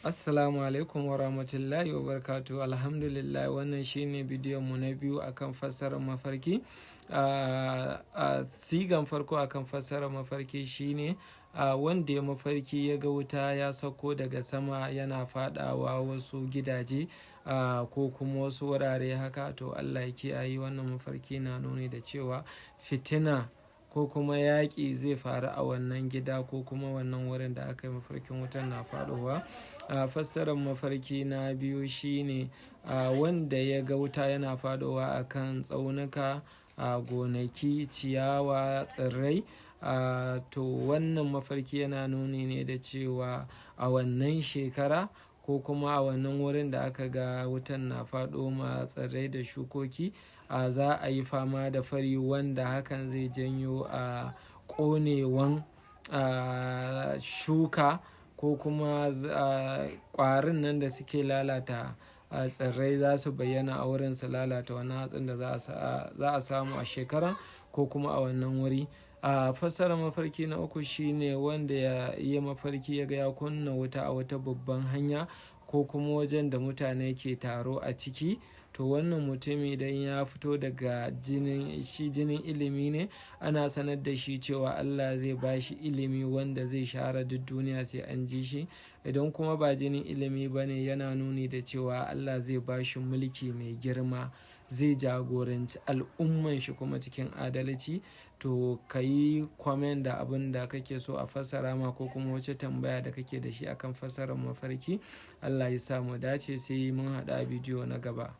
Assalamu alaikum wa rahmatullahi wa barakatuh. Alhamdulillah, wannan shine bidiyon mu na biyu akan fassarar mafarki. Sigan farko akan fassarar mafarki shine wanda ya mafarki ya ga wuta ya sauko daga sama yana fadawa wasu gidaje ko kuma wasu wurare haka, to Allah ya kiyaye. Wannan mafarki na nuni da cewa fitina ko kuma yaƙi zai faru a wannan gida ko kuma wannan wurin da aka yi mafarkin wutan na faɗowa. Fassarar mafarki na biyu shine wanda ya ga wuta yana faɗowa a kan tsaunuka, gonaki, ciyawa, tsirrai. To wannan mafarki yana nuni ne da cewa a wannan shekara ko kuma a wannan wurin da aka ga wutan na faɗo ma tsirrai da shukoki, za a yi fama da fari wanda hakan zai janyo ƙonewan shuka ko kuma ƙwarin nan da suke lalata tsirrai za su bayyana a wurin su lalata wannan hatsin da za a samu a shekara ko kuma a wannan wuri. Fassarar mafarki na uku shine wanda ya yi mafarki ya ga ya kunna wuta a wata babban hanya ko kuma wajen da mutane ke taro a ciki. To wannan mutumi idan ya fito daga jinin ilimi ne, ana sanar da shi cewa Allah zai ba shi ilimi wanda zai share duk duniya sai an ji shi. Idan kuma ba jinin ilimi ba ne, yana nuni da cewa Allah zai ba shi mulki mai girma, zai jagoranci al'umman shi kuma cikin adalci. To ka yi comment da abin da kake so a fassara ma ko kuma wace tambaya da kake da shi akan fassarar mafarki. Allah ya sa mu dace, sai mun haɗa bidiyo na gaba.